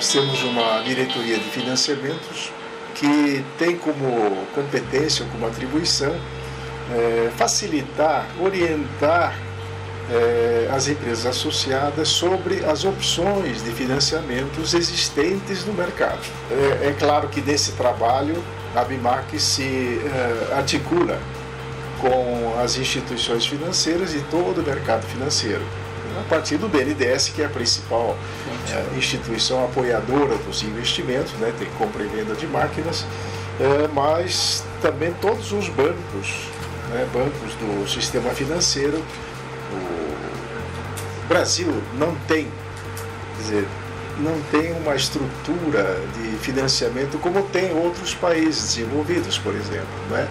Nós temos uma diretoria de financiamentos que tem como competência, como atribuição, facilitar, orientar as empresas associadas sobre as opções de financiamentos existentes no mercado. É claro que nesse trabalho a ABIMAQ se articula com as instituições financeiras e todo o mercado financeiro, a partir do BNDES, que é a principal instituição apoiadora dos investimentos, né, tem compra e venda de máquinas, mas também todos os bancos, né, bancos do sistema financeiro. O Brasil não tem, quer dizer, não tem uma estrutura de financiamento como tem outros países desenvolvidos, por exemplo, né?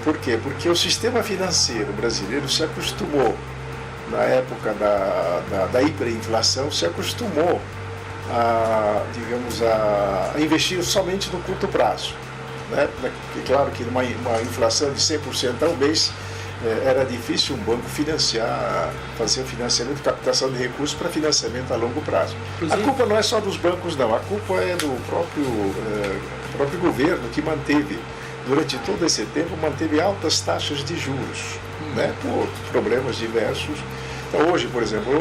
Por quê? Porque o sistema financeiro brasileiro se acostumou, na época da hiperinflação, se acostumou a, digamos, a investir somente no curto prazo, né? É claro que numa inflação de 100% ao mês, era difícil um banco fazer o financiamento, captação de recursos para financiamento a longo prazo. A culpa não é só dos bancos, não. A culpa é do próprio governo, que manteve, durante todo esse tempo, manteve altas taxas de juros, né, por problemas diversos. Então, hoje, por exemplo,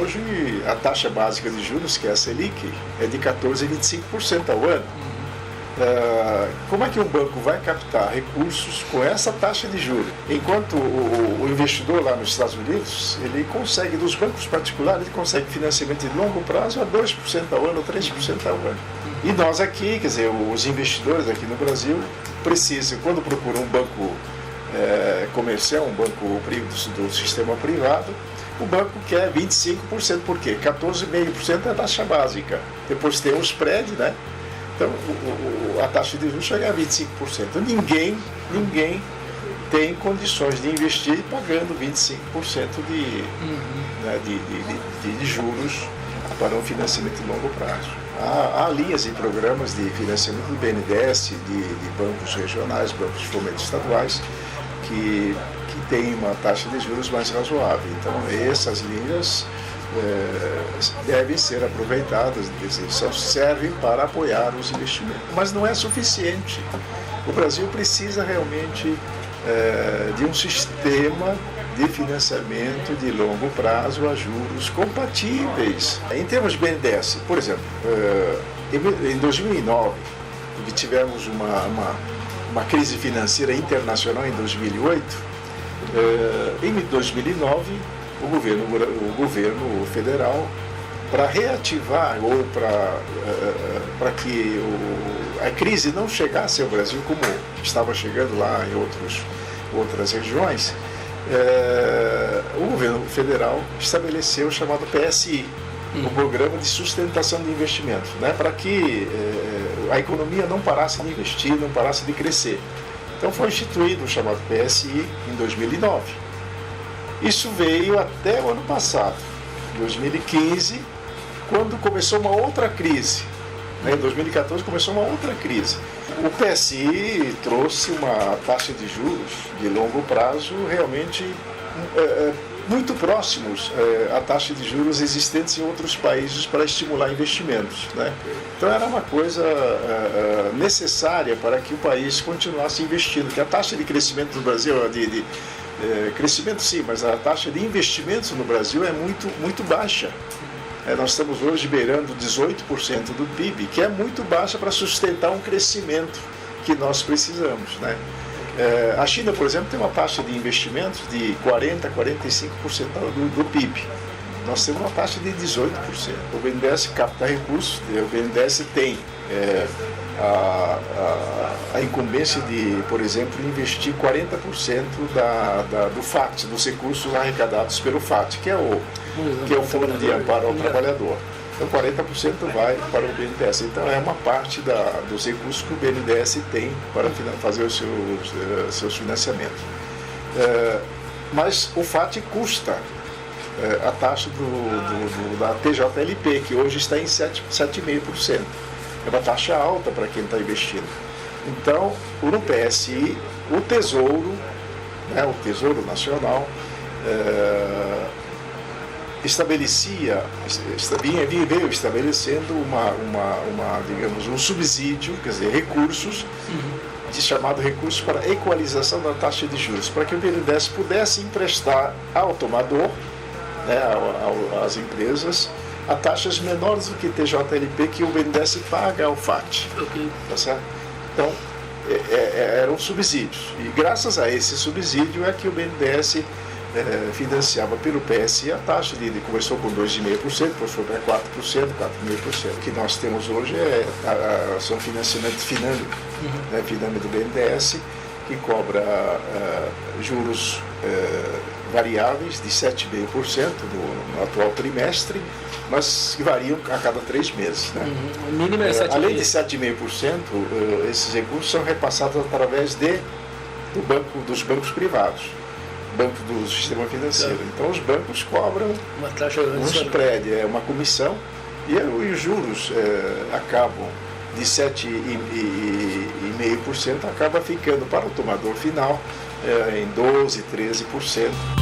a taxa básica de juros, que é a Selic, é de 14,25% ao ano. Como é que um banco vai captar recursos com essa taxa de juros? Enquanto o investidor lá nos Estados Unidos, ele consegue, dos bancos particulares, ele consegue financiamento de longo prazo a 2% ao ano, 3% ao ano. E nós aqui, quer dizer, os investidores aqui no Brasil, precisam, quando procuram um banco comercial, um banco do sistema privado, o banco quer 25%, por quê? 14,5% é a taxa básica. Depois tem o spread, né? Então, a taxa de juros chega a 25%. Ninguém tem condições de investir pagando 25% de juros para um financiamento de longo prazo. Há linhas e programas de financiamento do BNDES, de bancos regionais, bancos de fomento estaduais, que têm uma taxa de juros mais razoável. Então, essas linhas devem ser aproveitadas, servem para apoiar os investimentos. Mas não é suficiente. O Brasil precisa realmente de um sistema de financiamento de longo prazo a juros compatíveis. Em termos de BNDES, por exemplo, em 2009, que tivemos uma crise financeira internacional em 2008, em 2009, o governo federal, para reativar ou para que a crise não chegasse ao Brasil como estava chegando lá em outras regiões, o governo federal estabeleceu o chamado PSI, o Programa de Sustentação de Investimentos, né, para que a economia não parasse de investir, não parasse de crescer. Então foi instituído o chamado PSI em 2009. Isso veio até o ano passado, 2015, quando começou uma outra crise. Em 2014 começou uma outra crise. O PSI trouxe uma taxa de juros de longo prazo realmente muito próximos à taxa de juros existentes em outros países para estimular investimentos, né? Então era uma coisa necessária para que o país continuasse investindo, porque a taxa de crescimento do Brasil, crescimento sim, mas a taxa de investimentos no Brasil é muito baixa. Nós estamos hoje beirando 18% do PIB, que é muito baixa para sustentar um crescimento que nós precisamos, né? A China, por exemplo, tem uma taxa de investimentos de 40% a 45% do PIB. Nós temos uma taxa de 18%. O BNDES capta recursos, o BNDES tem a incumbência de, por exemplo, investir 40% do FAT, dos recursos arrecadados pelo FAT, que é o Fundo de Amparo ao Trabalhador. Então 40% vai para o BNDES. Então é uma parte dos recursos que o BNDES tem para fazer os seus financiamentos. Mas o FAT custa a taxa da TJLP, que hoje está em 7,5%. É uma taxa alta para quem está investindo. Então, no PSI, o Tesouro Nacional, veio estabelecendo digamos, um subsídio, quer dizer, recursos, chamado recursos para equalização da taxa de juros, para que o BNDES pudesse emprestar ao tomador, né, às empresas, a taxas menores do que TJLP que o BNDES paga ao FAT. Okay. Tá certo? Então, eram subsídios. E graças a esse subsídio é que o BNDES financiava pelo PSI a taxa de começou com 2,5%, depois foi para 4%, 4,5%. O que nós temos hoje são financiamentos Finame, né, Finame do BNDES, que cobra juros variáveis de 7,5% no atual trimestre, mas que variam a cada 3 meses. Né? O mínimo é 7,5%. Além de 7,5%, esses recursos são repassados através dos bancos privados, banco do sistema financeiro. Então os bancos cobram uma taxa um spread, uma comissão, e os juros acabam de 7,5%, acaba ficando para o tomador final em 12%, 13%.